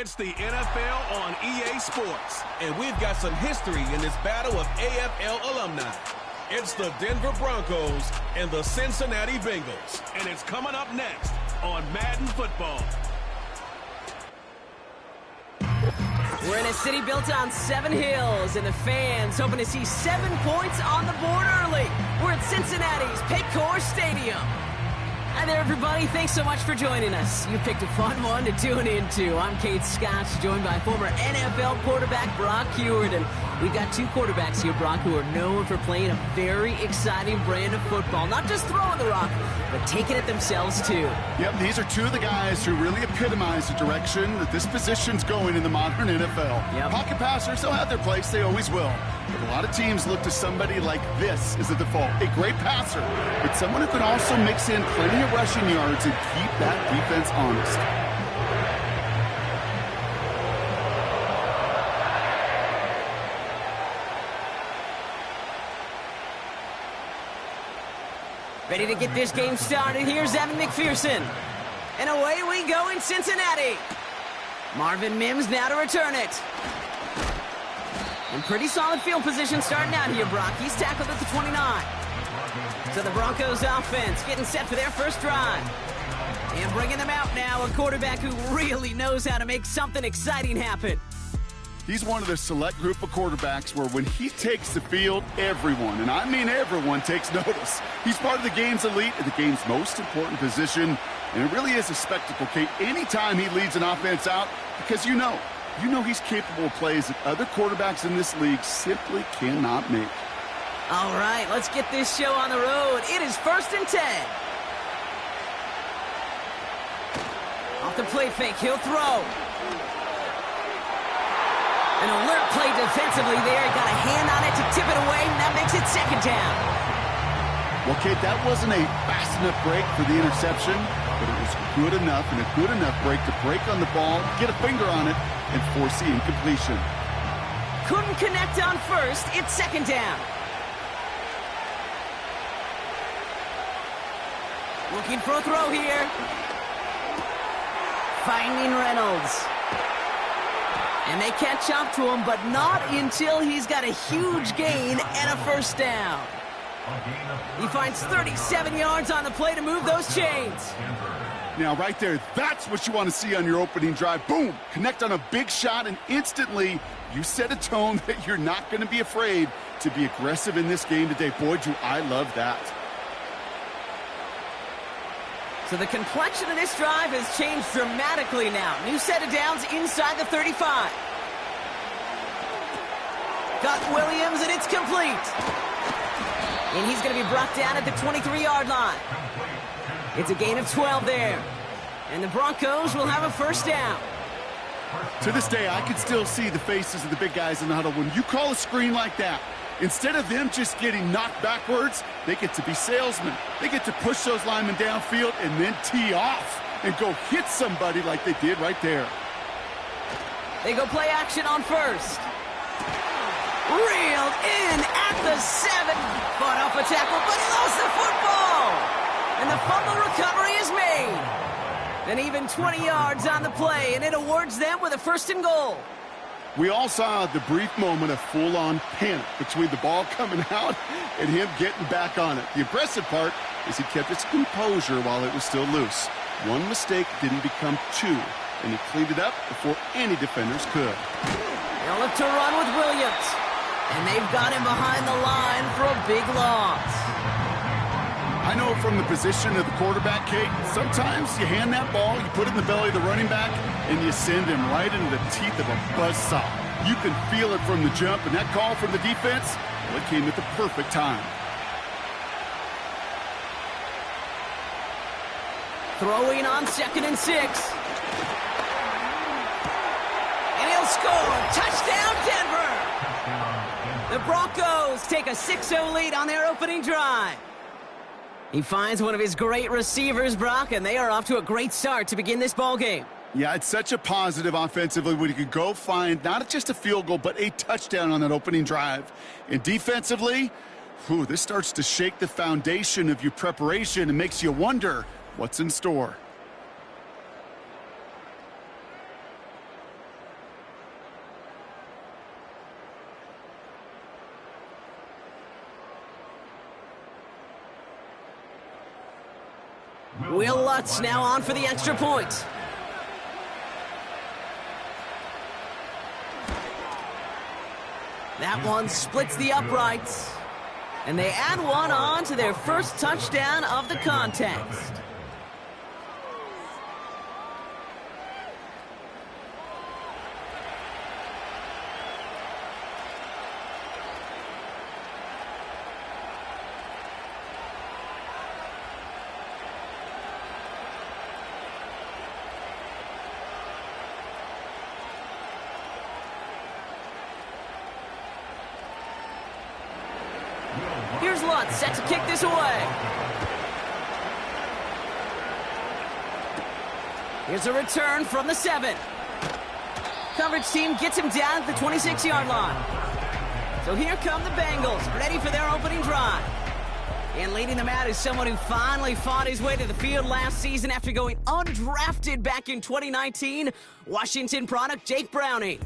It's the NFL on EA Sports, and we've got some history in this battle of AFL alumni. It's the Denver Broncos and the Cincinnati Bengals, and it's coming up next on Madden Football. We're in a city built on 7 hills, and the fans hoping to see 7 points on the board early. We're at Cincinnati's Paycor Stadium. Hi there, everybody. Thanks so much for joining us. You picked a fun one to tune into. I'm Kate Scott, joined by former NFL quarterback Brock Huard. And we've got 2 quarterbacks here, Brock, who are known for playing a very exciting brand of football. Not just throwing the rock, but taking it themselves, too. Yep, these are 2 of the guys who really epitomize the direction that this position's going in the modern NFL. Yep. Pocket passers, they'll have their place. They always will. But a lot of teams look to somebody like this as a default. A great passer, but someone who can also mix in plenty of rushing yards and keep that defense honest. Ready to get this game started. Here's Evan McPherson. And away we go in Cincinnati. Marvin Mims now to return it. In pretty solid field position starting out here, Brock. He's tackled at the 29. So the Broncos offense getting set for their first drive. And bringing them out now, a quarterback who really knows how to make something exciting happen. He's one of the select group of quarterbacks where when he takes the field, everyone, and I mean everyone, takes notice. He's part of the game's elite and the game's most important position, and it really is a spectacle, Kate, anytime he leads an offense out, because you know he's capable of plays that other quarterbacks in this league simply cannot make. All right, let's get this show on the road. It is 1st and 10. Off the play fake, he'll throw. An alert play defensively there. Got a hand on it to tip it away, and that makes it 2nd down. Well, Kate, that wasn't a fast enough break for the interception, but it was good enough and a good enough break to break on the ball, get a finger on it, and force the incompletion. Couldn't connect on first. It's 2nd down. Looking for a throw here. Finding Reynolds. And they catch up to him, but not until he's got a huge gain and a 1st down. He finds 37 yards on the play to move those chains. Now, right there, that's what you want to see on your opening drive. Boom! Connect on a big shot, and instantly you set a tone that you're not going to be afraid to be aggressive in this game today. Boy, do I love that. So the complexion of this drive has changed dramatically now. New set of downs inside the 35. Got Williams, and it's complete. And he's going to be brought down at the 23-yard line. It's a gain of 12 there. And the Broncos will have a 1st down. To this day, I can still see the faces of the big guys in the huddle. When you call a screen like that, instead of them just getting knocked backwards, they get to be salesmen. They get to push those linemen downfield and then tee off and go hit somebody like they did right there. They go play action on 1st. Reeled in at the 7. Fought off a tackle, but he lost the football. And the fumble recovery is made. And even 20 yards on the play, and it awards them with a 1st and goal. We all saw the brief moment of full-on panic between the ball coming out and him getting back on it. The impressive part is he kept his composure while it was still loose. One mistake didn't become 2, and he cleaned it up before any defenders could. They'll look to run with Williams, and they've got him behind the line for a big loss. I know from the position of the quarterback, Kate, sometimes you hand that ball, you put it in the belly of the running back, and you send him right into the teeth of a buzzsaw. You can feel it from the jump, and that call from the defense, well, it came at the perfect time. Throwing on 2nd and 6. And he'll score. Touchdown, Denver! The Broncos take a 6-0 lead on their opening drive. He finds one of his great receivers, Brock, and they are off to a great start to begin this ballgame. Yeah, it's such a positive offensively when you could go find not just a field goal, but a touchdown on that opening drive. And defensively, this starts to shake the foundation of your preparation and makes you wonder what's in store. Will Lutz now on for the extra point. That one splits the uprights. And they add one on to their first touchdown of the contest. Here's Lutz, set to kick this away. Here's a return from the 7. Coverage team gets him down at the 26-yard line. So here come the Bengals, ready for their opening drive. And leading them out is someone who finally fought his way to the field last season after going undrafted back in 2019, Washington product Jake Browning.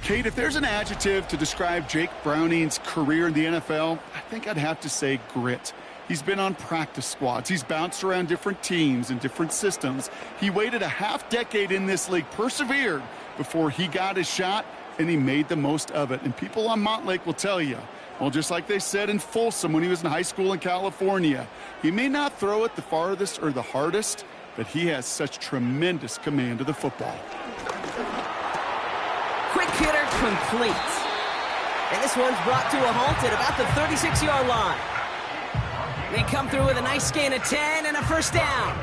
Kate, if there's an adjective to describe Jake Browning's career in the NFL, I think I'd have to say grit. He's been on practice squads. He's bounced around different teams and different systems. He waited a half-decade in this league, persevered before he got his shot, and he made the most of it. And people on Montlake will tell you, well, just like they said in Folsom when he was in high school in California, he may not throw it the farthest or the hardest, but he has such tremendous command of the football. Quick hitter complete. And this one's brought to a halt at about the 36-yard line. They come through with a nice gain of 10 and a first down.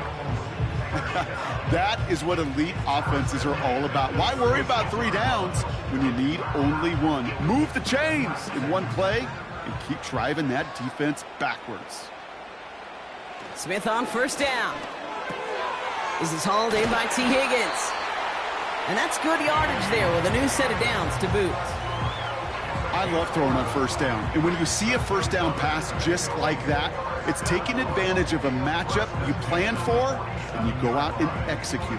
That is what elite offenses are all about. Why worry about 3 downs when you need only one? Move the chains in one play and keep driving that defense backwards. Smith on first down. This is hauled in by T. Higgins. And that's good yardage there with a new set of downs to boot. I love throwing on first down. And when you see a first down pass just like that, it's taking advantage of a matchup you plan for, and you go out and execute.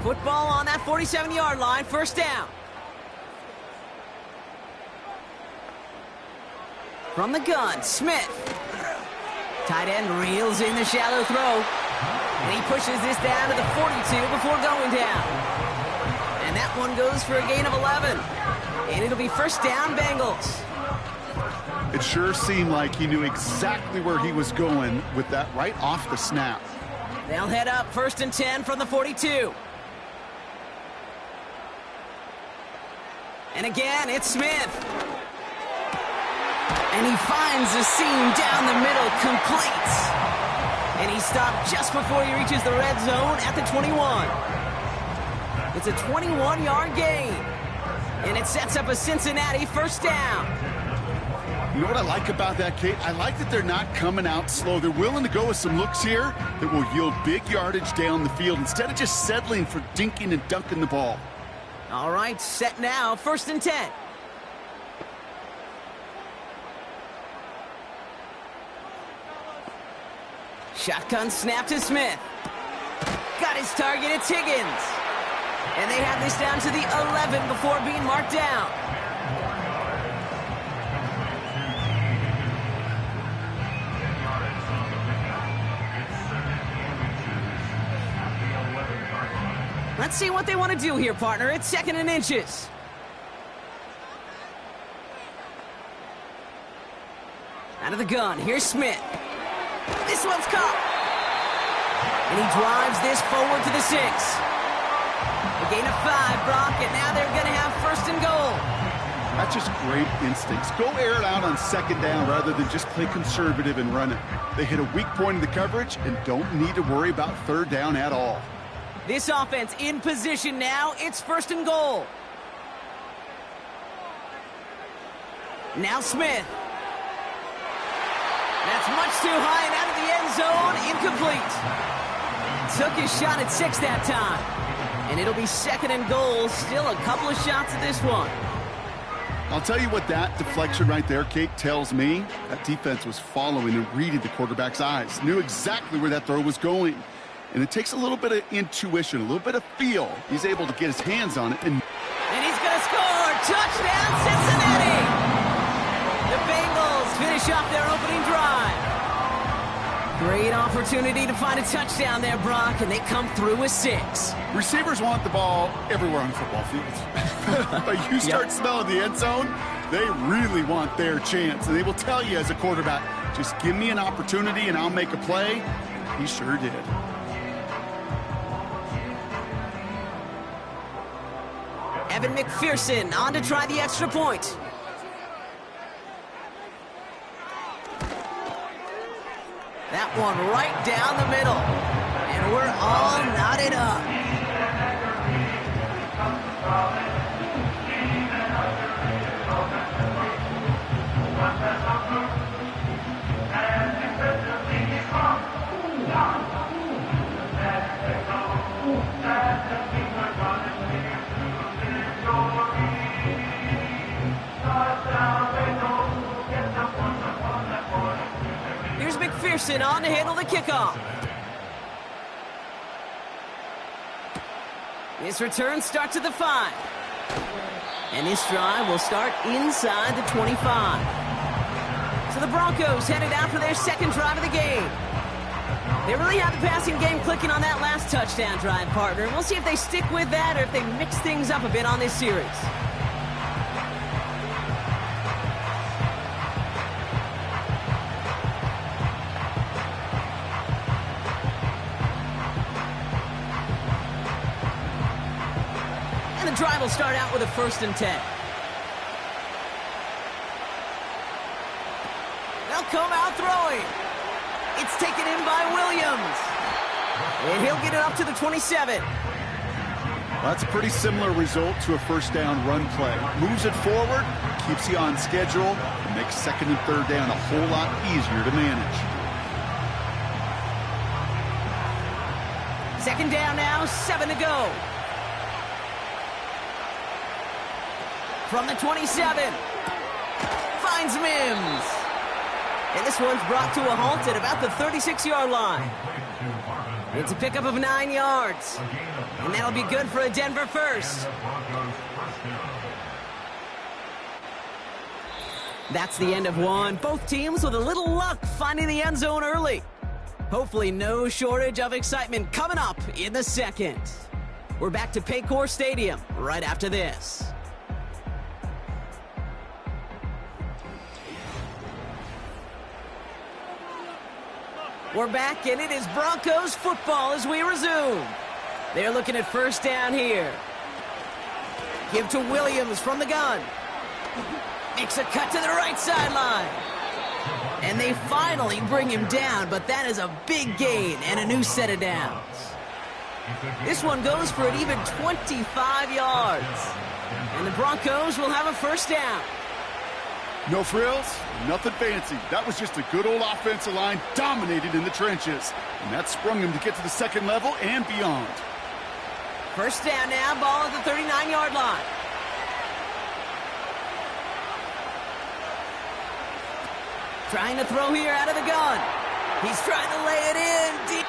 Football on that 47-yard line, first down. From the gun, Smith. Tight end reels in the shallow throw. And he pushes this down to the 42 before going down. And that one goes for a gain of 11. And it'll be first down, Bengals. It sure seemed like he knew exactly where he was going with that right off the snap. They'll head up first and 10 from the 42. And again, it's Smith. And he finds the seam down the middle, complete. And he stopped just before he reaches the red zone at the 21. It's a 21-yard gain. And it sets up a Cincinnati first down. You know what I like about that, Kate? I like that they're not coming out slow. They're willing to go with some looks here that will yield big yardage down the field instead of just settling for dinking and dunking the ball. All right, set now, first and 10. Shotgun snap to Smith. Got his target, it's Higgins. And they have this down to the 11 before being marked down. Let's see what they want to do here, partner. It's second and inches. Out of the gun, here's Smith. This one's caught. And he drives this forward to the 6. A gain of 5, Brock, and now they're going to have first and goal. That's just great instincts. Go air it out on second down rather than just play conservative and run it. They hit a weak point in the coverage and don't need to worry about third down at all. This offense in position now. It's first and goal. Now Smith. That's much too high and out of the end zone. Incomplete. Took his shot at 6 that time. And it'll be second and goal. Still a couple of shots at this one. I'll tell you what that deflection right there, Kate, tells me. That defense was following and reading the quarterback's eyes. Knew exactly where that throw was going. And it takes a little bit of intuition, a little bit of feel. He's able to get his hands on it. And he's going to score. Touchdown, Cincinnati. The Bengals finish off their opening drive. Great opportunity to find a touchdown there, Brock, and they come through with 6. Receivers want the ball everywhere on the football field. But you start smelling the end zone, they really want their chance. And they will tell you as a quarterback, just give me an opportunity and I'll make a play. He sure did. Evan McPherson on to try the extra point. That one right down the middle. And we're all knotted up. McPherson on to handle the kickoff. This return starts at the 5. And this drive will start inside the 25. So the Broncos headed out for their second drive of the game. They really have the passing game clicking on that last touchdown drive, partner. We'll see if they stick with that or if they mix things up a bit on this series. Drive will start out with a 1st and 10. They'll come out throwing. It's taken in by Williams. And he'll get it up to the 27. Well, that's a pretty similar result to a first down run play. Moves it forward, keeps you on schedule, and makes 2nd and 3rd down a whole lot easier to manage. 2nd down now, 7 to go. From the 27, finds Mims. And this one's brought to a halt at about the 36-yard line. It's a pickup of 9 yards. And that'll be good for a Denver first. That's the end of one. Both teams with a little luck finding the end zone early. Hopefully no shortage of excitement coming up in the second. We're back to Paycor Stadium right after this. We're back, and it is Broncos football as we resume. They're looking at 1st down here. Give to Williams from the gun. Makes a cut to the right sideline. And they finally bring him down, but that is a big gain and a new set of downs. This one goes for an even 25 yards. And the Broncos will have a 1st down. No frills, nothing fancy. That was just a good old offensive line dominated in the trenches. And that sprung him to get to the 2nd level and beyond. 1st down now, ball at the 39-yard line. Trying to throw here out of the gun. He's trying to lay it in.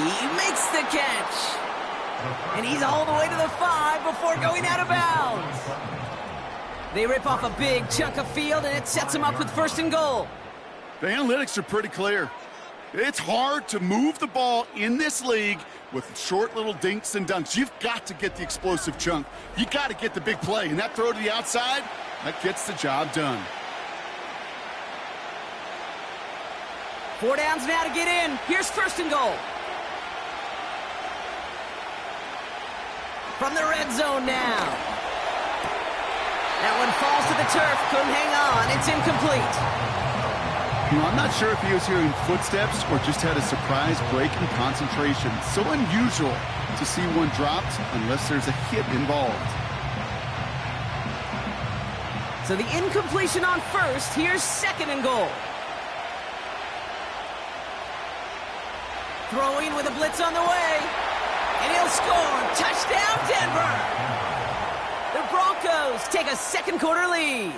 He makes the catch. And he's all the way to the 5 before going out of bounds. They rip off a big chunk of field, and it sets them up with 1st and goal. The analytics are pretty clear. It's hard to move the ball in this league with short little dinks and dunks. You've got to get the explosive chunk. You got to get the big play, and that throw to the outside, that gets the job done. 4 downs now to get in. Here's 1st and goal. From the red zone now. That one falls to the turf. Couldn't hang on. It's incomplete. You know, I'm not sure if he was hearing footsteps or just had a surprise break in concentration. So unusual to see one dropped unless there's a hit involved. So the incompletion on 1st. Here's 2nd and goal. Throwing with a blitz on the way. And he'll score. Touchdown, Denver. The Broncos take a 2nd quarter lead.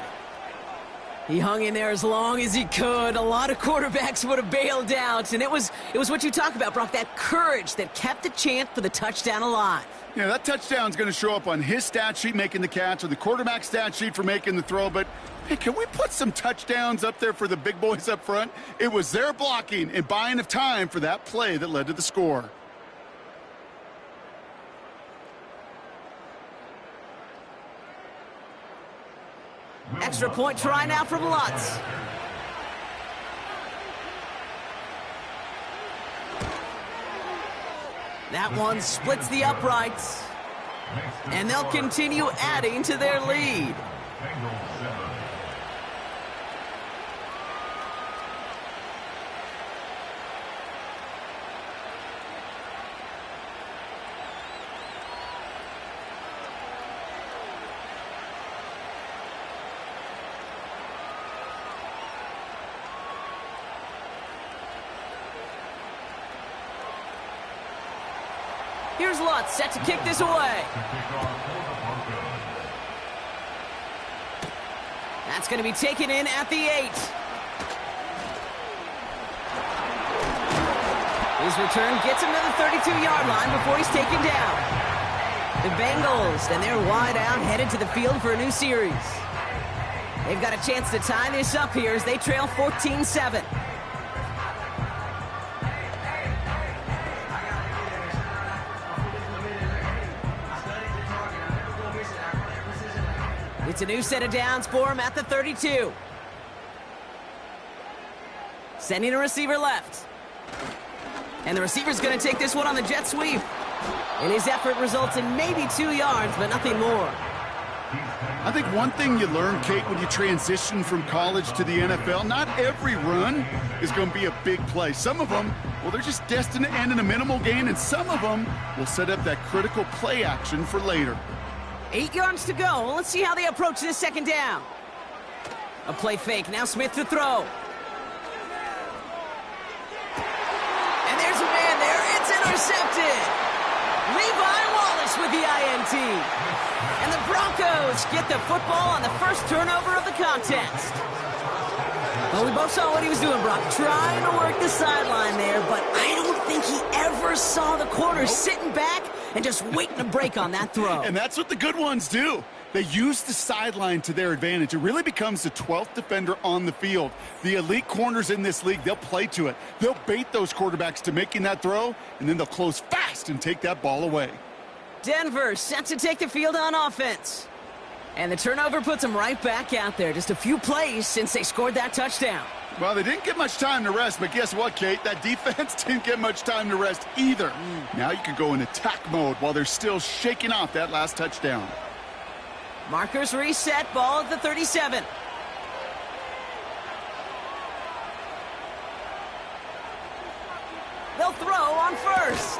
He hung in there as long as he could. A lot of quarterbacks would have bailed out. And it was what you talk about, Brock, that courage that kept the chance for the touchdown alive. Yeah, that touchdown's going to show up on his stat sheet making the catch or the quarterback stat sheet for making the throw, but Hey, can we put some touchdowns up there for the big boys up front? It was their blocking and buying of time for that play that led to the score. Extra point try now from Lutz. That one splits the uprights. And they'll continue adding to their lead. Here's Lutz, set to kick this away. That's going to be taken in at the 8. His return gets him to the 32-yard line before he's taken down. The Bengals, and they're wide out, headed to the field for a new series. They've got a chance to tie this up here as they trail 14-7. It's a new set of downs for him at the 32. Sending a receiver left. And the receiver's going to take this one on the jet sweep. And his effort results in maybe 2 yards, but nothing more. I think one thing you learn, Kate, when you transition from college to the NFL, not every run is going to be a big play. Some of them, well, they're just destined to end in a minimal gain, and some of them will set up that critical play action for later. 8 yards to go. Let's see how they approach this second down. A play fake. Now Smith to throw. And there's a man there. It's intercepted. Levi Wallace with the INT. And the Broncos get the football on the first turnover of the contest. Well, we both saw what he was doing, Brock. Trying to work the sideline there, but I don't think he ever saw the corner sitting back and just waiting to break on that throw. And that's what the good ones do. They use the sideline to their advantage. It really becomes the 12th defender on the field. The elite corners in this league, they'll play to it. They'll bait those quarterbacks to making that throw, and then they'll close fast and take that ball away. Denver set to take the field on offense. And the turnover puts them right back out there. Just a few plays since they scored that touchdown. Well, they didn't get much time to rest, but guess what, Kate? That defense didn't get much time to rest either. Now you can go in attack mode while they're still shaking off that last touchdown. Markers reset, ball at the 37. They'll throw on first.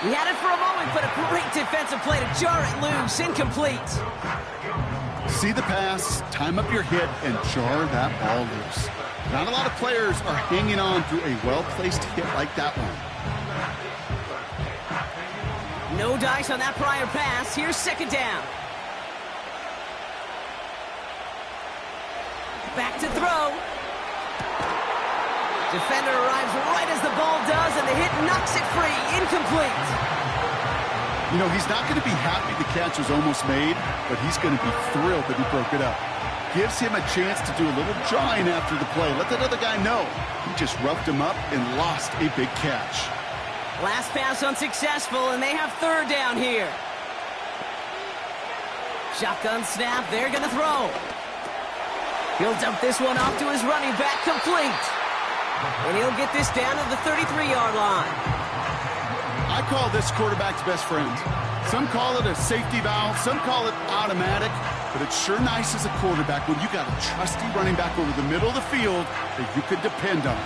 He had it for a moment, but a great defensive play to jar it loose, incomplete. See the pass, time up your hit, and jar that ball loose. Not a lot of players are hanging on to a well-placed hit like that one. No dice on that prior pass. Here's second down. Back to throw. Defender arrives right as the ball does, and the hit knocks it free. Incomplete. You know, he's not going to be happy the catch was almost made, but he's going to be thrilled that he broke it up. Gives him a chance to do a little jawing after the play. Let that other guy know. He just roughed him up and lost a big catch. Last pass unsuccessful, and they have third down here. Shotgun snap. They're going to throw. He'll dump this one off to his running back, complete. And he'll get this down to the 33-yard line. I call this quarterback's best friend. Some call it a safety valve, some call it automatic, but it's sure nice as a quarterback when you got a trusty running back over the middle of the field that you could depend on.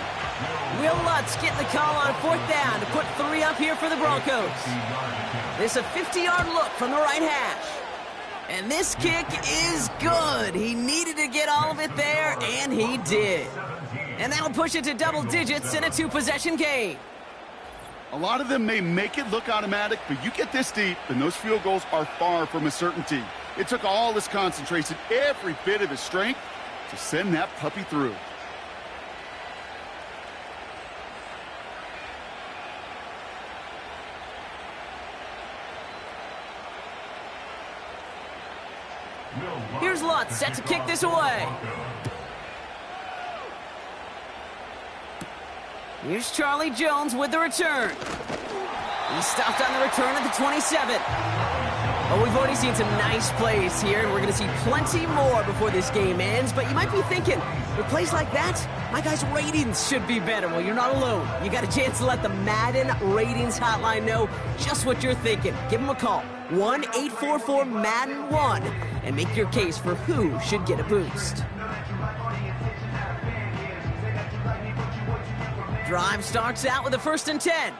Will Lutz getting the call on fourth down to put 3 up here for the Broncos. This a 50-yard look from the right hash. And this kick is good. He needed to get all of it there, and he did. And that'll push it to double digits in a 2-possession game. A lot of them may make it look automatic, but you get this deep, and those field goals are far from a certainty. It took all his concentration, every bit of his strength, to send that puppy through. Here's Lutz set to kick this away. Here's Charlie Jones with the return. He stopped on the return at the 27. Well, we've already seen some nice plays here, and we're going to see plenty more before this game ends. But you might be thinking, with plays like that, my guys' ratings should be better. Well, you're not alone. You got a chance to let the Madden Ratings Hotline know just what you're thinking. Give them a call, 1-844-MADDEN-1, and make your case for who should get a boost. Drive starts out with a 1st and 10.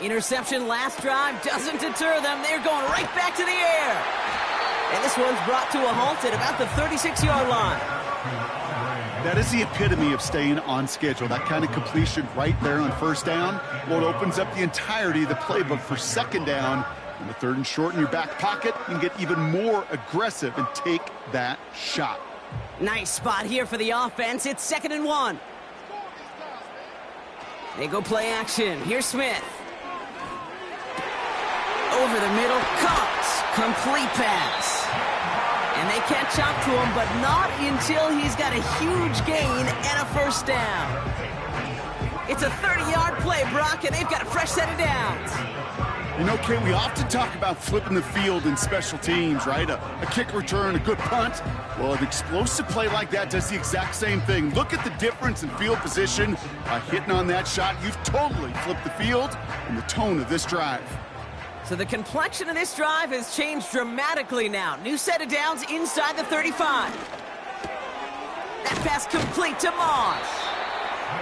Interception last drive doesn't deter them. They're going right back to the air. And this one's brought to a halt at about the 36-yard line. That is the epitome of staying on schedule. That kind of completion right there on 1st down. Well, it opens up the entirety of the playbook for 2nd down. And the 3rd and short in your back pocket, you can get even more aggressive and take that shot. Nice spot here for the offense. It's 2nd and 1. They go play action. Here's Smith. Over the middle, caught. Complete pass. And they catch up to him, but not until he's got a huge gain and a 1st down. It's a 30-yard play, Brock, and they've got a fresh set of downs. You know, Kate, we often talk about flipping the field in special teams, right? A kick return, a good punt. Well, an explosive play like that does the exact same thing. Look at the difference in field position. By hitting on that shot, you've totally flipped the field and the tone of this drive. So the complexion of this drive has changed dramatically now. New set of downs inside the 35. That pass complete to Moss.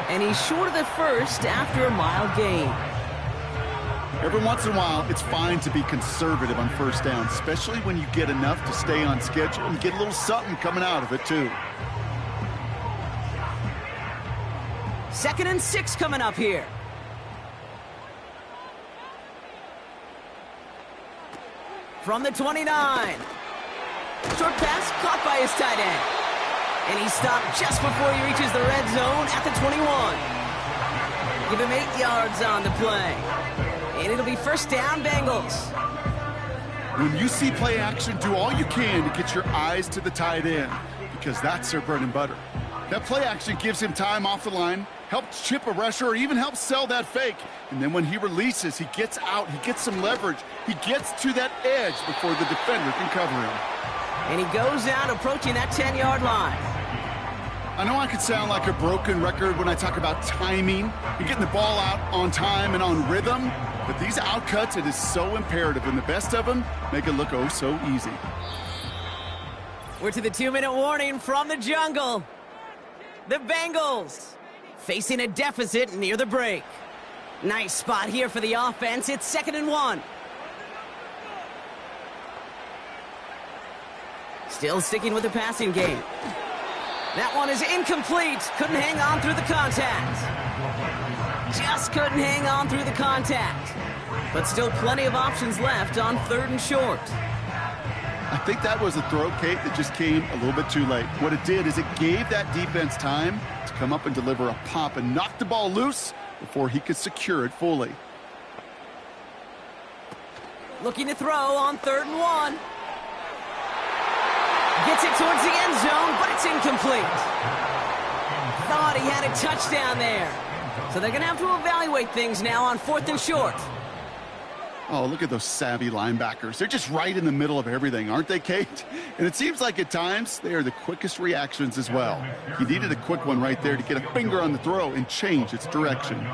And he's short of the 1st after a mile gain. Every once in a while, it's fine to be conservative on 1st down, especially when you get enough to stay on schedule and get a little something coming out of it, too. 2nd and 6 coming up here. From the 29. Short pass caught by his tight end. And he stopped just before he reaches the red zone at the 21. Give him 8 yards on the play. And it'll be 1st down, Bengals. When you see play action, do all you can to get your eyes to the tight end, because that's their bread and butter. That play action gives him time off the line, helps chip a rusher, or even helps sell that fake. And then when he releases, he gets out, he gets some leverage. He gets to that edge before the defender can cover him. And he goes out approaching that 10-yard line. I know I could sound like a broken record when I talk about timing and getting the ball out on time and on rhythm, but these outcuts, it is so imperative, and the best of them make it look oh so easy. We're to the 2-minute warning from the jungle. The Bengals facing a deficit near the break. Nice spot here for the offense. It's 2nd and 1. Still sticking with the passing game. That one is incomplete. Couldn't hang on through the contact. Just couldn't hang on through the contact. But still plenty of options left on 3rd and short. I think that was a throw, Kate, that just came a little bit too late. What it did is it gave that defense time to come up and deliver a pop and knock the ball loose before he could secure it fully. Looking to throw on 3rd and 1. Gets it towards the end zone, but it's incomplete. Thought he had a touchdown there. So they're going to have to evaluate things now on 4th and short. Oh, look at those savvy linebackers. They're just right in the middle of everything, aren't they, Kate? And it seems like at times they are the quickest reactions as well. He needed a quick one right there to get a finger on the throw and change its direction.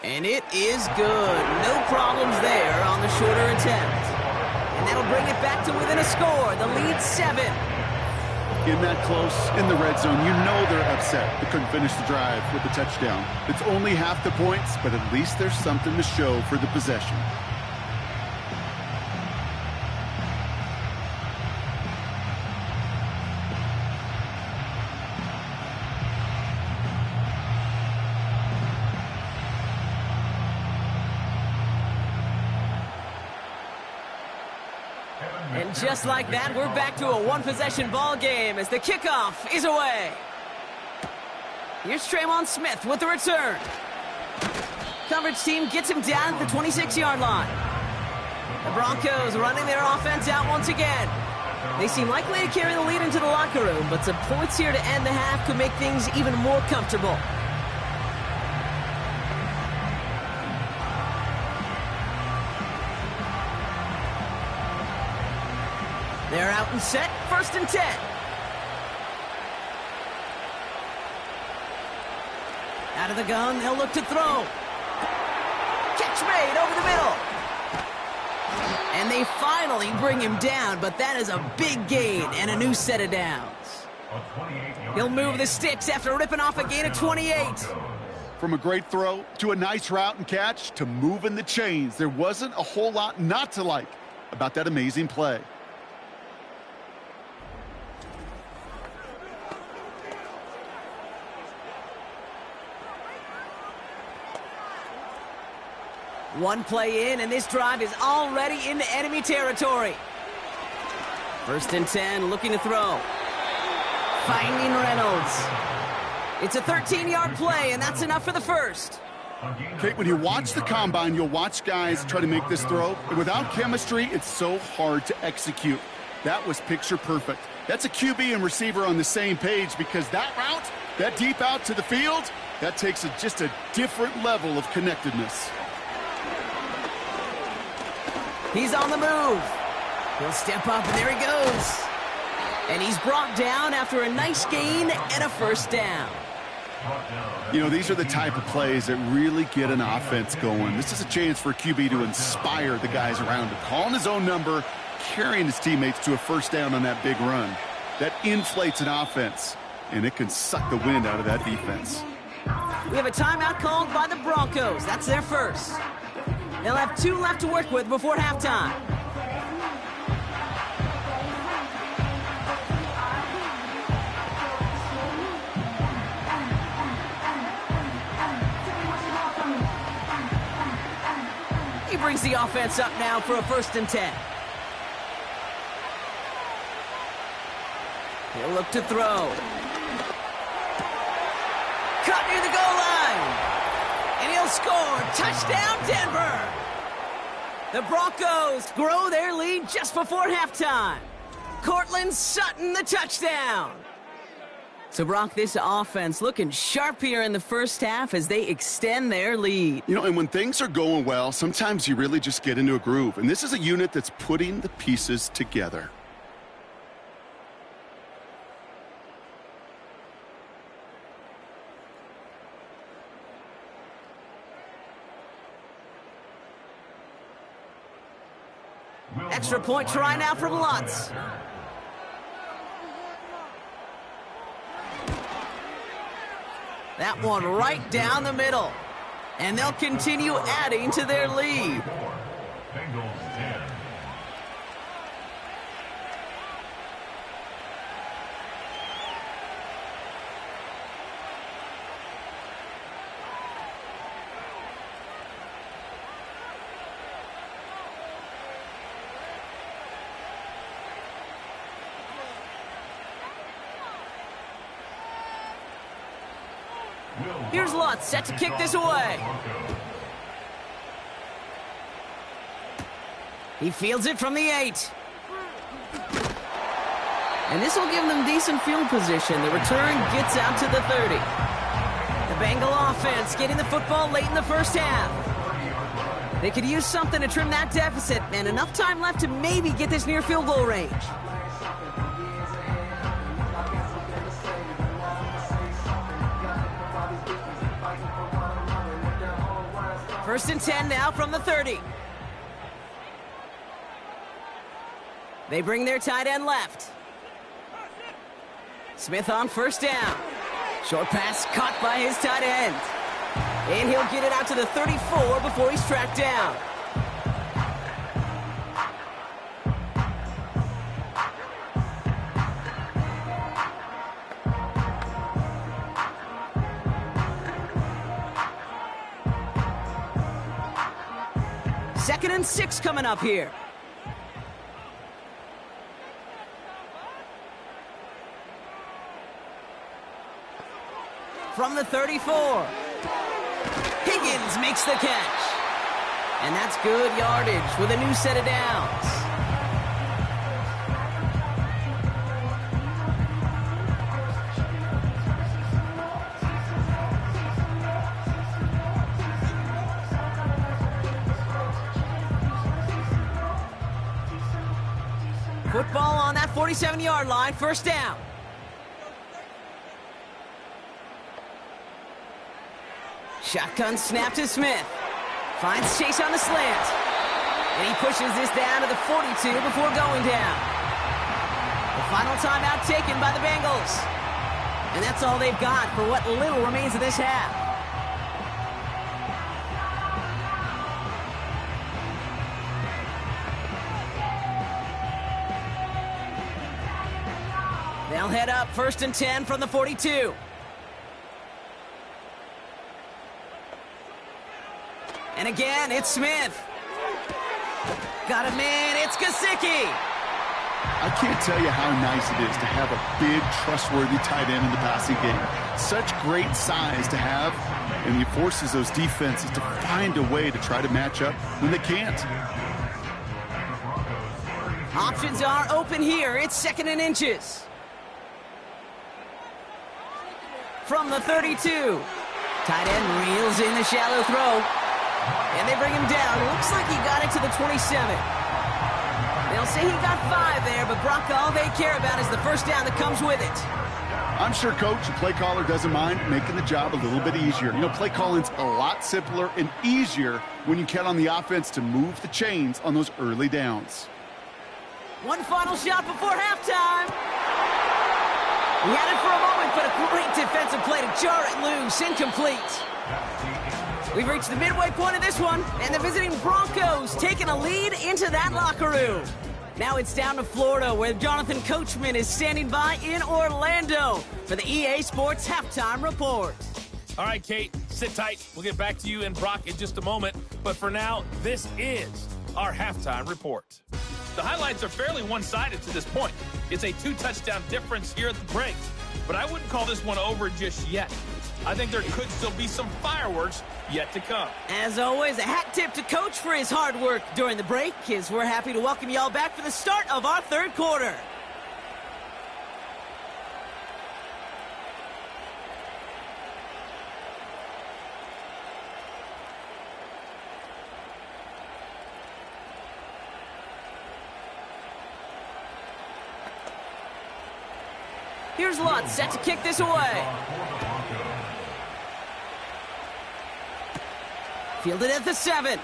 And it is good. No problems there on the shorter attempt. And that'll bring it back to within a score. The lead 7. In that close, in the red zone, you know they're upset. They couldn't finish the drive with the touchdown. It's only half the points, but at least there's something to show for the possession. And just like that, we're back to a one-possession ball game as the kickoff is away. Here's Tremon Smith with the return. Coverage team gets him down at the 26-yard line. The Broncos running their offense out once again. They seem likely to carry the lead into the locker room, but some points here to end the half could make things even more comfortable. They're out and set, 1st and 10. Out of the gun, they'll look to throw. Catch made over the middle. And they finally bring him down, but that is a big gain and a new set of downs. He'll move the sticks after ripping off a gain of 28. From a great throw to a nice route and catch to moving the chains, there wasn't a whole lot not to like about that amazing play. One play in, and this drive is already into enemy territory. 1st and 10, looking to throw. Finding Reynolds. It's a 13-yard play, and that's enough for the first. Kate, when you watch the combine, you'll watch guys try to make this throw. And without chemistry, it's so hard to execute. That was picture perfect. That's a QB and receiver on the same page, because that route, that deep out to the field, that takes just a different level of connectedness. He's on the move. He'll step up, and there he goes. And he's brought down after a nice gain and a 1st down. You know, these are the type of plays that really get an offense going. This is a chance for a QB to inspire the guys around him. Calling his own number, carrying his teammates to a 1st down on that big run. That inflates an offense, and it can suck the wind out of that defense. We have a timeout called by the Broncos. That's their first. They'll have 2 left to work with before halftime. He brings the offense up now for a 1st and 10. He'll look to throw. Cut near the goal line. And he'll score. Touchdown, Denver. The Broncos grow their lead just before halftime. Cortland Sutton, the touchdown. So, Brock, this offense looking sharp here in the first half as they extend their lead. You know, and when things are going well, sometimes you really just get into a groove. And this is a unit that's putting the pieces together. Extra point try now from Lutz. That one right down the middle. And they'll continue adding to their lead. Bengals 10. Here's Lutz, set to kick this away. He fields it from the 8. And this will give them decent field position. The return gets out to the 30. The Bengal offense getting the football late in the first half. They could use something to trim that deficit, and enough time left to maybe get this near field goal range. First and 10 now from the 30. They bring their tight end left. Smith on first down. Short pass caught by his tight end. And he'll get it out to the 34 before he's tracked down. Second and 6 coming up here. From the 34. Higgins makes the catch. And that's good yardage with a new set of downs. Football on that 47-yard line, first down. Shotgun snap to Smith. Finds Chase on the slant. And he pushes this down to the 42 before going down. The final timeout taken by the Bengals. And that's all they've got for what little remains of this half. They'll head up 1st and 10 from the 42. And again, it's Smith. Got him in, it's Gesicki. I can't tell you how nice it is to have a big, trustworthy tight end in the passing game. Such great size to have, and he forces those defenses to find a way to try to match up when they can't. Options are open here. It's 2nd and inches. From the 32. Tight end reels in the shallow throw. And they bring him down. Looks like he got it to the 27. They'll say he got 5 there, but Brock, all they care about is the first down that comes with it. I'm sure, Coach, the play caller doesn't mind making the job a little bit easier. You know, play calling's a lot simpler and easier when you count on the offense to move the chains on those early downs. One final shot before halftime. He had it for a moment, but a great defensive play to jar it loose. Incomplete. We've reached the midway point of this one, and the visiting Broncos taking a lead into that locker room. Now it's down to Florida, where Jonathan Coachman is standing by in Orlando for the EA Sports Halftime Report. All right, Kate, sit tight. We'll get back to you and Brock in just a moment. But for now, this is our Halftime Report. The highlights are fairly one-sided to this point. It's a 2-touchdown difference here at the break. But I wouldn't call this one over just yet. I think there could still be some fireworks yet to come. As always, a hat tip to Coach for his hard work during the break, as we're happy to welcome y'all back for the start of our third quarter. Here's Lutz set to kick this away. Fielded at the 7.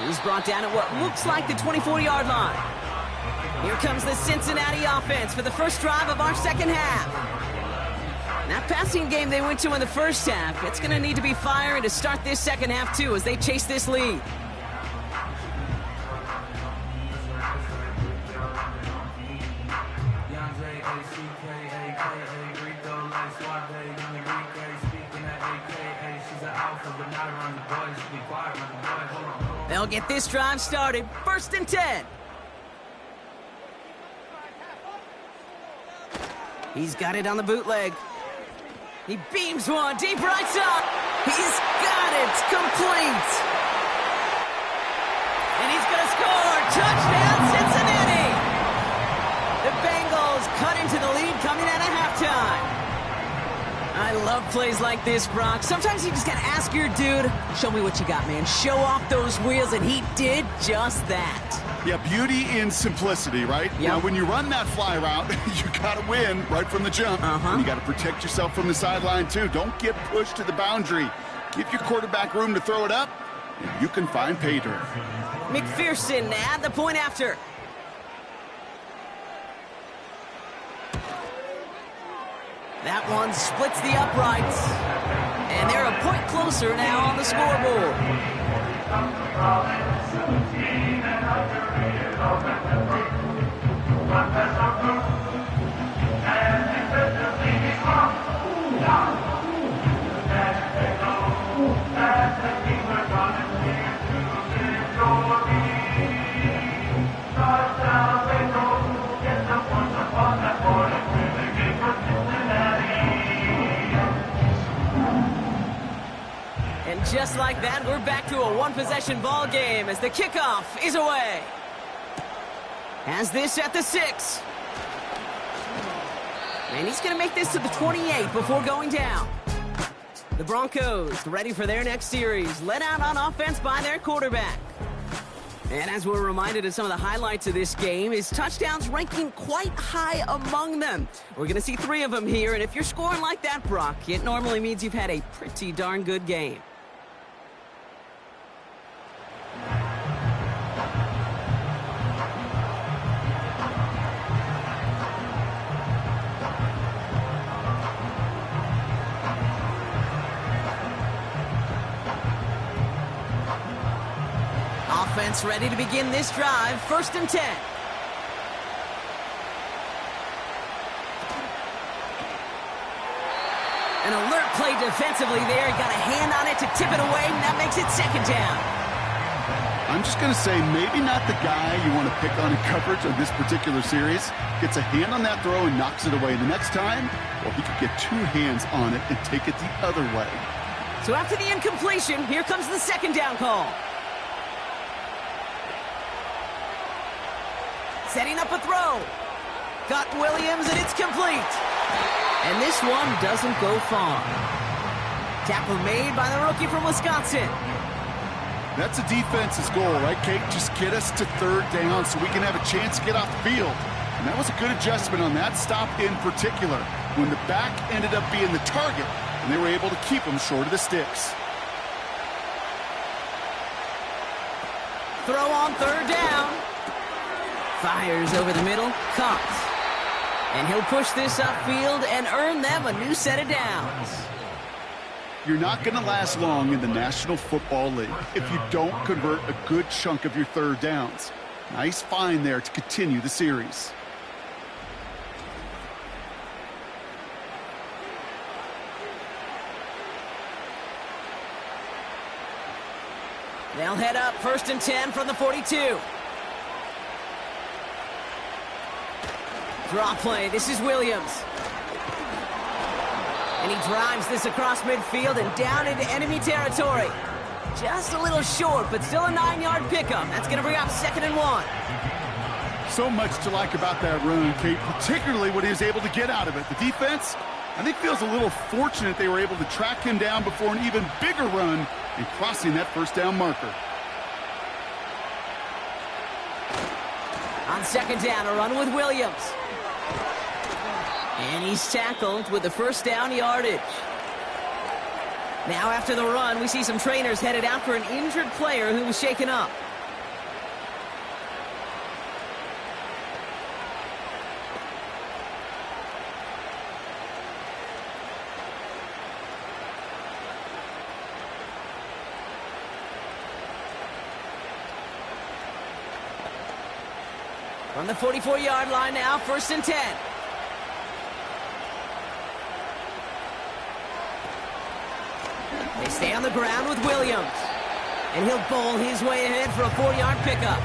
He's brought down at what looks like the 24-yard line. Here comes the Cincinnati offense for the first drive of our second half. That passing game they went to in the first half, it's going to need to be firing to start this second half, too, as they chase this lead. They'll get this drive started. 1st and 10. He's got it on the bootleg. He beams one deep right side. He's got it. Complete. And he's going to score. Touchdown, Cincinnati. The Bengals cut into the lead coming out of halftime. I love plays like this, Brock. Sometimes you just got to ask your dude, show me what you got, man. Show off those wheels, and he did just that. Yeah, beauty in simplicity, right? Yep. Now, when you run that fly route, you got to win right from the jump. And you got to protect yourself from the sideline, too. Don't get pushed to the boundary. Give your quarterback room to throw it up, and you can find pay dirt. McPherson at the point after. That one splits the uprights. And they're a point closer now on the scoreboard. just like that, we're back to a one-possession ball game as the kickoff is away. Has this at the 6. And he's going to make this to the 28 before going down. The Broncos ready for their next series, led out on offense by their quarterback. And as we're reminded of some of the highlights of this game, his touchdowns ranking quite high among them. We're going to see 3 of them here, and if you're scoring like that, Brock, it normally means you've had a pretty darn good game. Offense ready to begin this drive. 1st and 10. An alert play defensively there. He got a hand on it to tip it away, and that makes it 2nd down. I'm just going to say maybe not the guy you want to pick on in coverage on this particular series. Gets a hand on that throw and knocks it away. The next time, well, he could get 2 hands on it and take it the other way. So after the incompletion, here comes the 2nd down call. Setting up a throw. Got Williams, and it's complete. And this one doesn't go far. Tackle made by the rookie from Wisconsin. That's a defense's goal, right, Kate? Just get us to 3rd down so we can have a chance to get off the field. And that was a good adjustment on that stop in particular, when the back ended up being the target, and they were able to keep him short of the sticks. Throw on 3rd down. Fires over the middle, caught. And he'll push this upfield and earn them a new set of downs. You're not going to last long in the National Football League if you don't convert a good chunk of your 3rd downs. Nice find there to continue the series. They'll head up 1st and 10 from the 42. Draw play. This is Williams. And he drives this across midfield and down into enemy territory. Just a little short, but still a 9-yard pickup. That's going to bring up 2nd and 1. So much to like about that run, Kate, particularly what he was able to get out of it. The defense, I think, feels a little fortunate they were able to track him down before an even bigger run and crossing that 1st down marker. On 2nd down, a run with Williams. And he's tackled with the 1st down yardage. Now after the run, we see some trainers headed out for an injured player who was shaken up. From the 44-yard line now, 1st and 10. They stay on the ground with Williams. And he'll bowl his way ahead for a 4-yard pickup.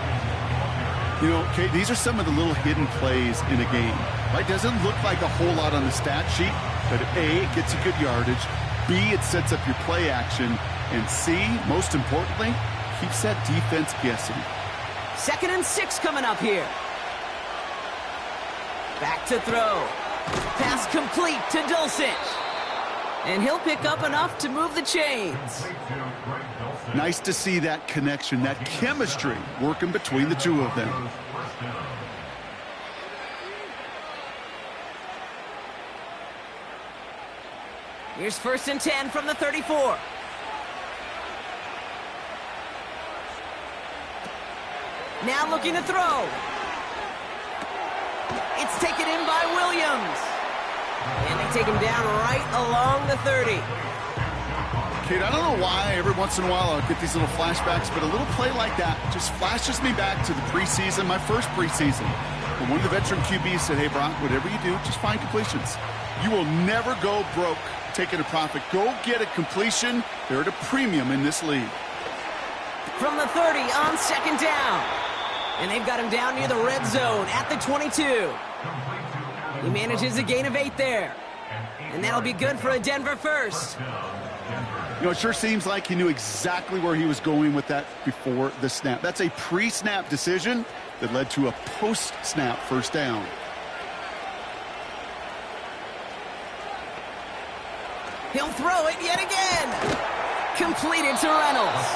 You know, Kate, these are some of the little hidden plays in a game. Right? Doesn't look like a whole lot on the stat sheet, but A, it gets you good yardage. B, it sets up your play action. And C, most importantly, keeps that defense guessing. 2nd and 6 coming up here. Back to throw. Pass complete to Dulcich. And he'll pick up enough to move the chains. Nice to see that connection, that chemistry working between the 2 of them. Here's 1st and 10 from the 34. Now looking to throw. It's taken in by Williams. And they take him down right along the 30. Kate, I don't know why every once in a while I'll get these little flashbacks, but a little play like that just flashes me back to the preseason, my first preseason. And one of the veteran QBs said, hey, Brock, whatever you do, just find completions. You will never go broke taking a profit. Go get a completion. They're at a premium in this league. From the 30 on 2nd down. And they've got him down near the red zone at the 22. He manages a gain of 8 there. And that'll be good for a Denver first. You know, it sure seems like he knew exactly where he was going with that before the snap. That's a pre-snap decision that led to a post-snap first down. He'll throw it yet again. Completed to Reynolds.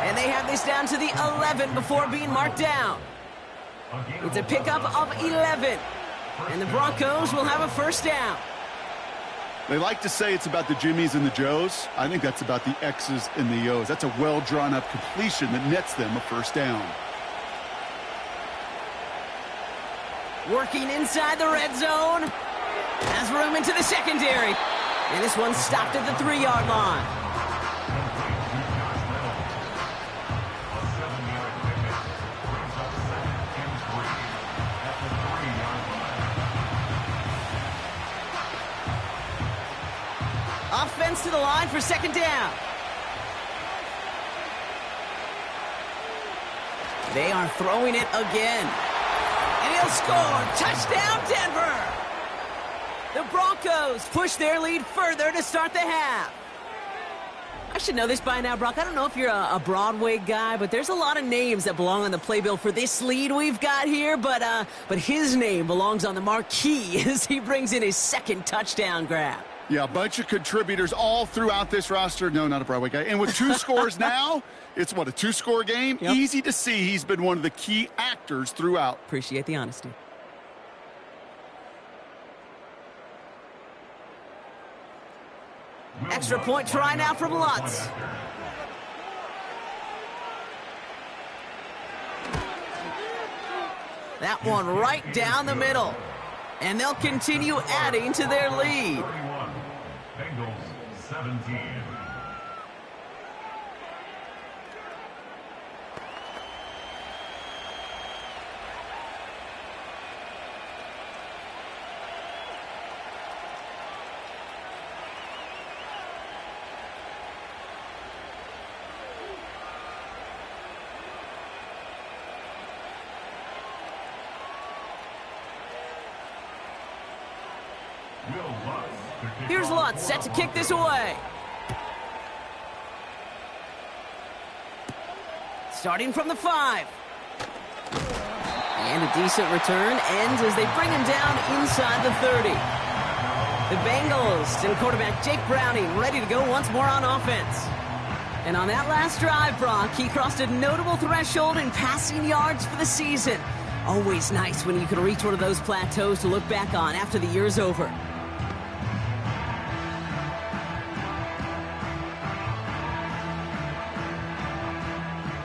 And they have this down to the 11 before being marked down. It's a pickup of 11. And the Broncos will have a first down. They like to say it's about the Jimmies and the Joes. I think that's about the X's and the O's. That's a well-drawn-up completion that nets them a first down. Working inside the red zone. Has room into the secondary. And this one stopped at the 3-yard line. Offense to the line for second down. They are throwing it again. And he'll score. Touchdown, Denver. The Broncos push their lead further to start the half. I should know this by now, Brock. I don't know if you're a Broadway guy, but there's a lot of names that belong on the playbill for this lead we've got here. But his name belongs on the marquee as he brings in his second touchdown grab. Yeah, a bunch of contributors all throughout this roster. No, not a Broadway guy. And with 2 scores now, it's what, a 2-score game? Yep. Easy to see he's been one of the key actors throughout. Appreciate the honesty. Extra point try now from Lutz. That one right down the middle. And they'll continue adding to their lead. 31, Bengals 17. Here's Lutz, set to kick this away. Starting from the 5. And a decent return ends as they bring him down inside the 30. The Bengals, still quarterback Jake Browning, ready to go once more on offense. And on that last drive, Brock, he crossed a notable threshold in passing yards for the season. Always nice when you can reach one of those plateaus to look back on after the year's over.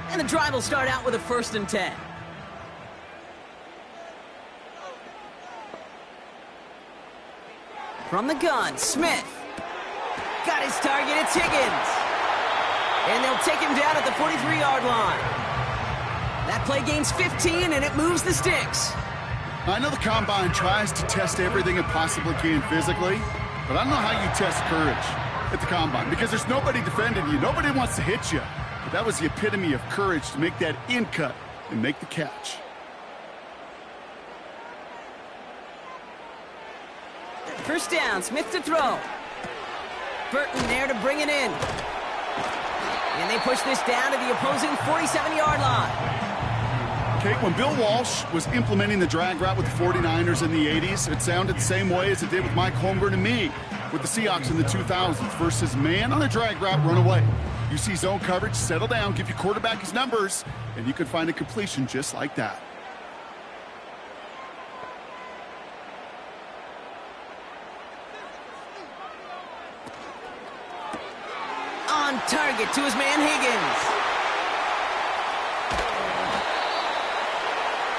And the drive will start out with a 1st and 10. From the gun, Smith. Got his target, it's Higgins. And they'll take him down at the 43-yard line. That play gains 15, and it moves the sticks. I know the Combine tries to test everything it possibly can physically, but I don't know how you test courage at the Combine because there's nobody defending you. Nobody wants to hit you. But that was the epitome of courage to make that in cut and make the catch. First down, Smith to throw. Burton there to bring it in. And they push this down to the opposing 47-yard line. Okay, when Bill Walsh was implementing the drag route with the 49ers in the 80s, it sounded the same way as it did with Mike Holmgren and me with the Seahawks in the 2000s versus man on a drag route, run away. You see zone coverage, settle down, give your quarterback his numbers, and you can find a completion just like that. On target to his man Higgins.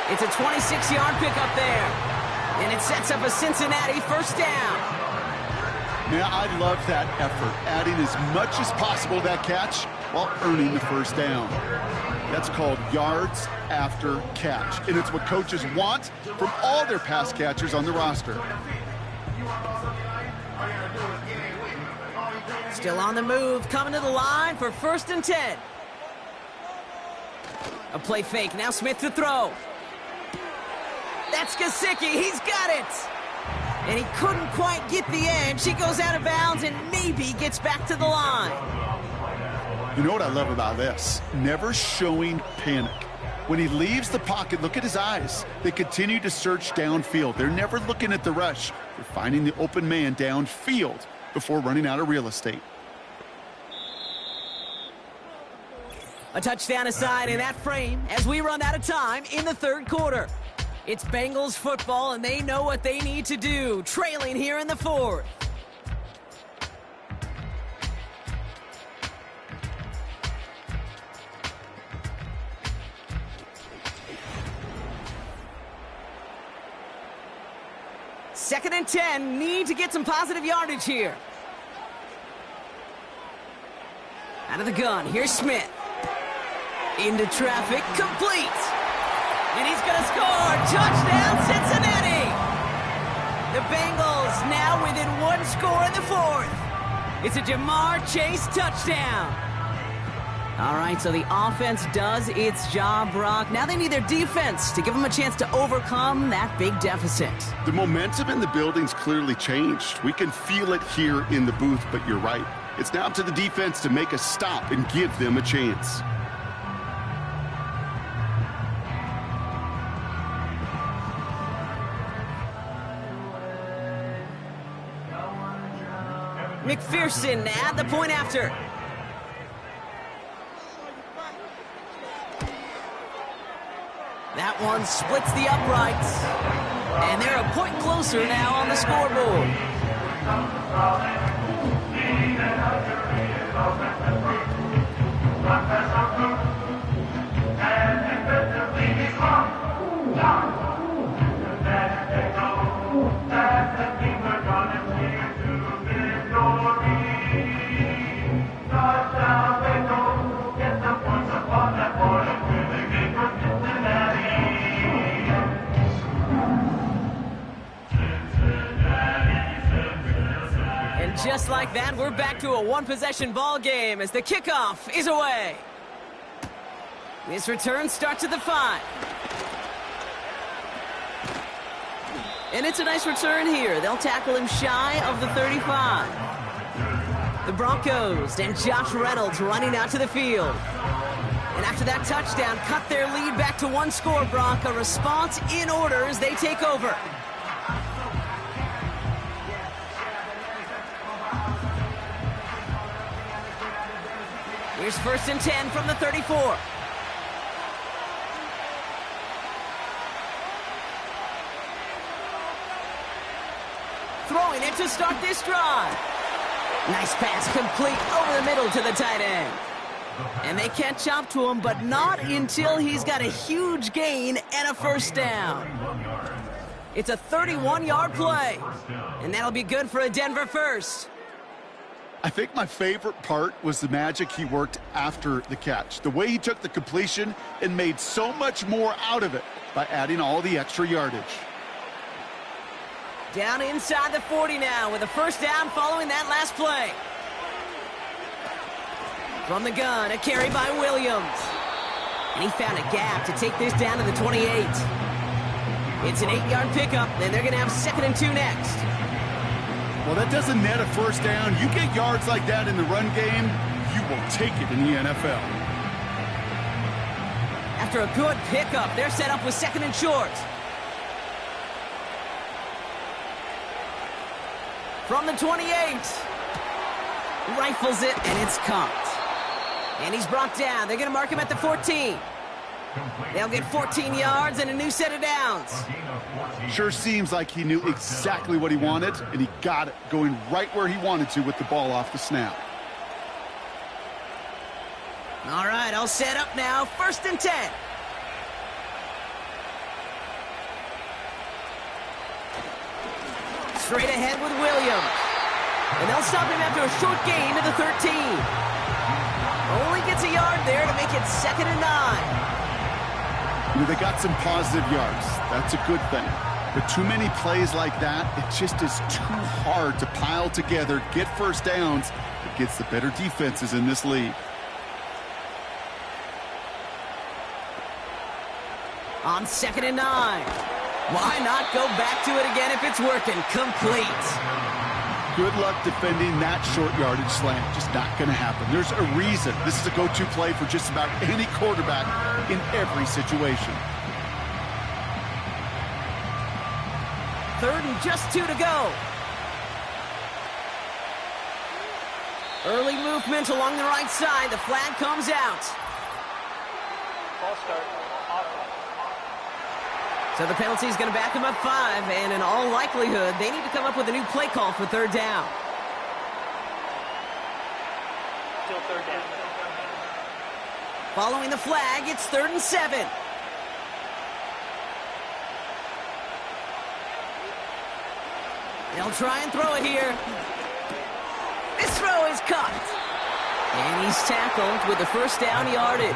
It's a 26-yard pickup there. And it sets up a Cincinnati first down. Yeah, I love that effort, adding as much as possible to that catch while earning the first down. That's called yards after catch, and it's what coaches want from all their pass catchers on the roster. Still on the move, coming to the line for 1st and 10. A play fake, now Smith to throw. That's Gesicki, he's got it! And he couldn't quite get the edge. He goes out of bounds and maybe gets back to the line. You know what I love about this? Never showing panic. When he leaves the pocket, look at his eyes. They continue to search downfield. They're never looking at the rush. They're finding the open man downfield before running out of real estate. A touchdown aside in that frame as we run out of time in the third quarter. It's Bengals football, and they know what they need to do, trailing here in the fourth. Second and 10, need to get some positive yardage here. Out of the gun, here's Smith. Into traffic, complete. And he's going to score. Touchdown, Cincinnati. The Bengals now within one score in the fourth. It's a Jamar Chase touchdown. All right, so the offense does its job, Brock. Now they need their defense to give them a chance to overcome that big deficit. The momentum in the building's clearly changed. We can feel it here in the booth, but you're right. It's now up to the defense to make a stop and give them a chance. McPherson at the point after. That one splits the uprights. And they're a point closer now on the scoreboard. Just like that, we're back to a one-possession ball game as the kickoff is away. This return starts at the 5. And it's a nice return here. They'll tackle him shy of the 35. The Broncos and Josh Reynolds running out to the field. And after that touchdown, cut their lead back to one score, Brock. A response in order as they take over. Here's first and 10 from the 34. Throwing it to start this drive. Nice pass complete over the middle to the tight end. And they catch up to him, but not until he's got a huge gain and a first down. It's a 31-yard play, and that'll be good for a Denver first. I think my favorite part was the magic he worked after the catch. The way he took the completion and made so much more out of it by adding all the extra yardage. Down inside the 40 now with a first down following that last play. From the gun, a carry by Williams. And he found a gap to take this down to the 28. It's an 8-yard pickup, and they're going to have second and 2 next. Well, that doesn't net a first down. You get yards like that in the run game, you will take it in the NFL. After a good pickup, they're set up with second and short. From the 28. Rifles it, and it's caught. And he's brought down. They're going to mark him at the 14. They'll get 14 yards and a new set of downs. Sure seems like he knew exactly what he wanted, and he got it, going right where he wanted to with the ball off the snap. All right, all set up now. First and 10. Straight ahead with Williams. And they'll stop him after a short gain to the 13. Only gets a yard there to make it second and 9. They got some positive yards. That's a good thing. But too many plays like that, it just is too hard to pile together, get first downs against the better defenses in this league. On second and 9. Why not go back to it again if it's working? Complete. Good luck defending that short yardage slant. Just not going to happen. There's a reason this is a go-to play for just about any quarterback in every situation. 3rd and just 2 to go. Early movement along the right side. The flag comes out. False start. So the penalty is going to back him up 5, and in all likelihood, they need to come up with a new play call for 3rd down. Still 3rd down. Following the flag, it's 3rd and 7. They'll try and throw it here. This throw is caught. And he's tackled with the 1st down yardage.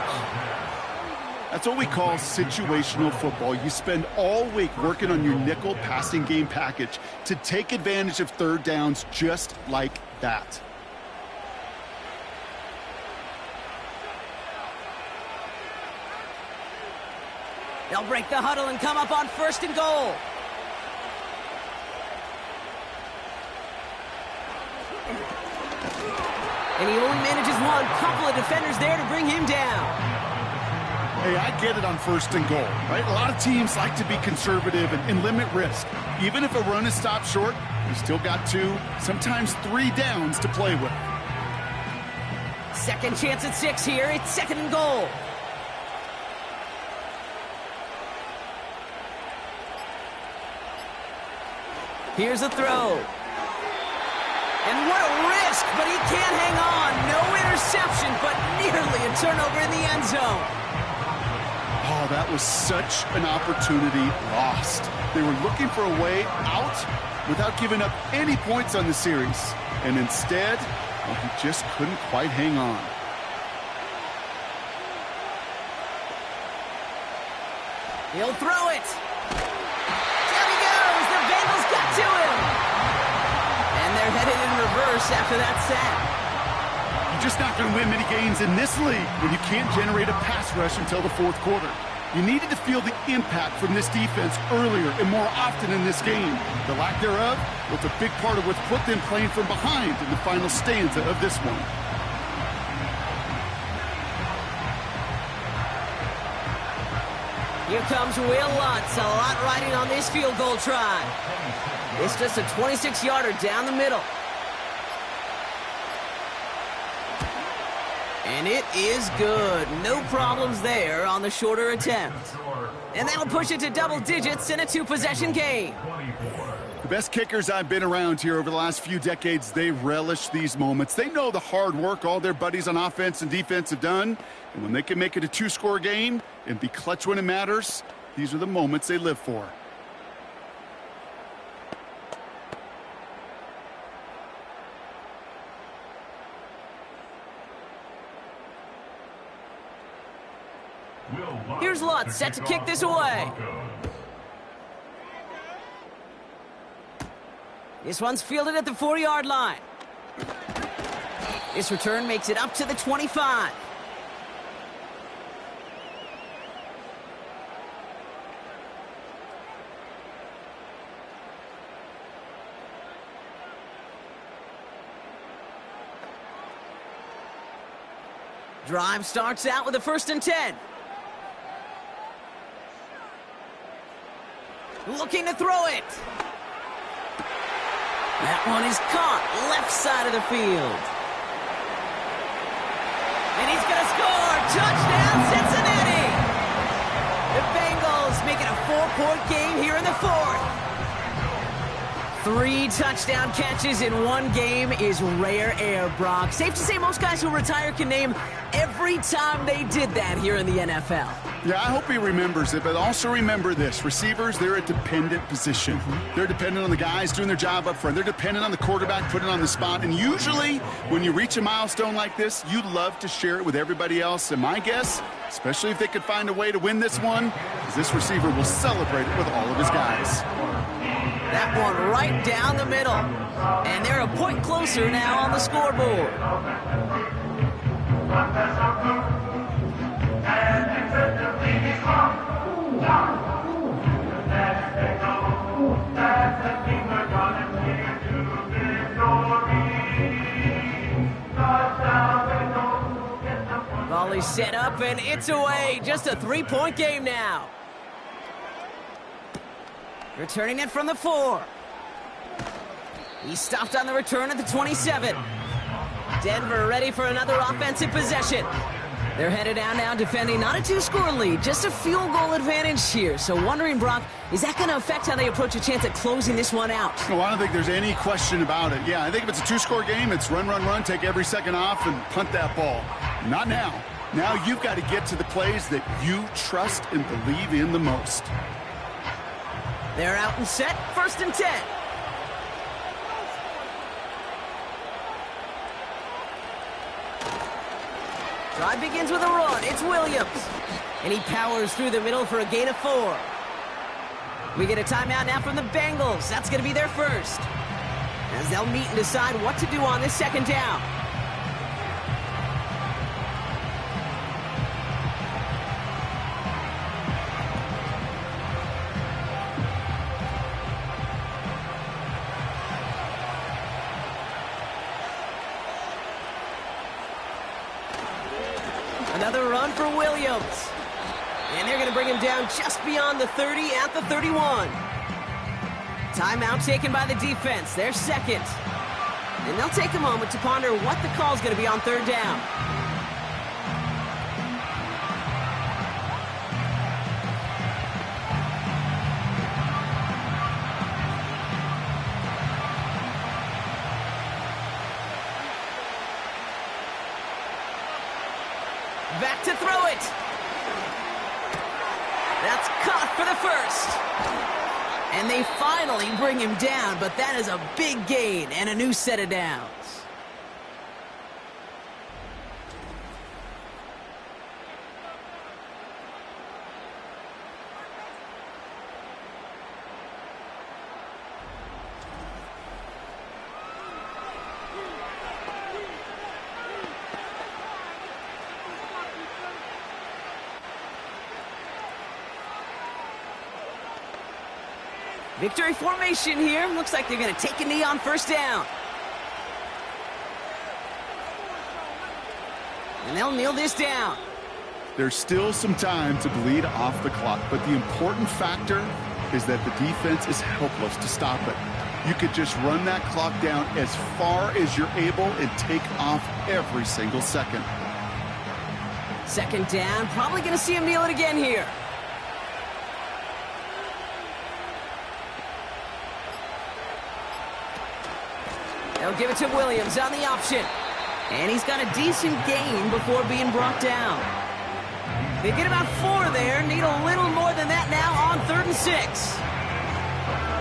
That's what we call situational football. You spend all week working on your nickel passing game package to take advantage of 3rd downs just like that. They'll break the huddle and come up on 1st and goal. And he only manages one. Couple of defenders there to bring him down. Hey, I get it on 1st and goal, right? A lot of teams like to be conservative and limit risk. Even if a run is stopped short, you still got 2, sometimes 3 downs to play with. 2nd chance at 6 here. It's 2nd and goal. Here's a throw. And what a risk, but he can't hang on. No interception, but nearly a turnover in the end zone. Oh, that was such an opportunity lost. They were looking for a way out without giving up any points on the series. And instead, well, he just couldn't quite hang on. He'll throw it. Down he goes. The Bengals got to him. And they're headed in reverse after that sack. You're just not going to win many games in this league when you can't generate a pass rush until the 4th quarter. You needed to feel the impact from this defense earlier and more often in this game. The lack thereof was a big part of what's put them playing from behind in the final stanza of this one. Here comes Will Lutz. A lot riding on this field goal try. It's just a 26-yarder down the middle. And it is good. No problems there on the shorter attempt. And that'll push it to double digits in a 2-possession game. The best kickers I've been around here over the last few decades, they relish these moments. They know the hard work all their buddies on offense and defense have done. And when they can make it a 2-score game and be clutch when it matters, these are the moments they live for. Here's Lutz, set to kick this away. This one's fielded at the 4-yard line. This return makes it up to the 25. Drive starts out with a 1st and 10. Looking to throw it. That one is caught left side of the field. And he's going to score. Touchdown, Cincinnati. The Bengals make it a 4-point game here in the 4th. 3 touchdown catches in one game is rare air, Brock. Safe to say most guys who retire can name every time they did that here in the NFL. Yeah, I hope he remembers it, but also remember this. Receivers, they're a dependent position. They're dependent on the guys doing their job up front. They're dependent on the quarterback putting it on the spot. And usually, when you reach a milestone like this, you love to share it with everybody else. And my guess, especially if they could find a way to win this one, is this receiver will celebrate it with all of his guys. That one right down the middle. And they're a point closer now on the scoreboard. Volley set up, and it's away. Just a three-point game now. Returning it from the 4. He stopped on the return at the 27. Denver ready for another offensive possession. They're headed down now defending not a two-score lead, just a field goal advantage here. So wondering, Brock, is that going to affect how they approach a chance at closing this one out? No, I don't think there's any question about it. Yeah, I think if it's a two-score game, it's run, run, run, take every second off, and punt that ball. Not now. Now you've got to get to the plays that you trust and believe in the most. They're out and set, 1st and 10. Drive begins with a run. It's Williams. And he powers through the middle for a gain of 4. We get a timeout now from the Bengals. That's going to be their first, as they'll meet and decide what to do on this 2nd down. Another run for Williams. And they're going to bring him down just beyond the 30 at the 31. Timeout taken by the defense. Their 2nd. And they'll take a moment to ponder what the call is going to be on 3rd down. Back to throw it. That's caught for the 1st. And they finally bring him down, but that is a big gain and a new set of downs. Victory formation here. Looks like they're going to take a knee on 1st down. And they'll kneel this down. There's still some time to bleed off the clock, but the important factor is that the defense is helpless to stop it. You could just run that clock down as far as you're able and take off every single second. 2nd down. Probably going to see him kneel it again here. They'll give it to Williams on the option. And he's got a decent gain before being brought down. They get about 4 there. Need a little more than that now on 3rd and 6.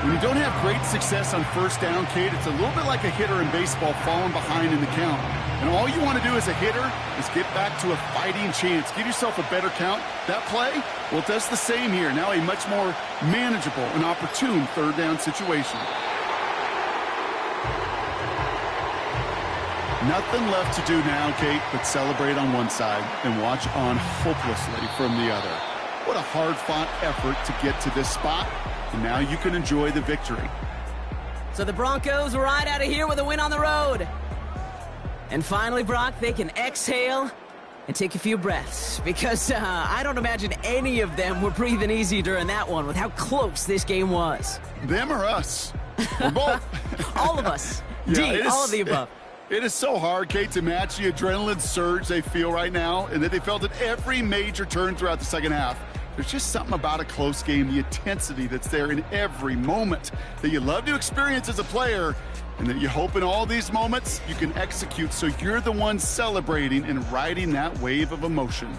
When you don't have great success on 1st down, Kate, it's a little bit like a hitter in baseball falling behind in the count. And all you want to do as a hitter is get back to a fighting chance. Give yourself a better count. That play, well, it does the same here. Now a much more manageable and opportune 3rd down situation. Nothing left to do now, Kate, but celebrate on one side and watch on hopelessly from the other. What a hard-fought effort to get to this spot, and now you can enjoy the victory. So the Broncos ride out of here with a win on the road. And finally, Brock, they can exhale and take a few breaths, because I don't imagine any of them were breathing easy during that one with how close this game was. Them or us? Or both? All of us. Yeah, all of the above. It is so hard, Kate, to match the adrenaline surge they feel right now, and that they felt at every major turn throughout the 2nd half. There's just something about a close game, the intensity that's there in every moment that you love to experience as a player, and that you hope in all these moments you can execute so you're the one celebrating and riding that wave of emotion.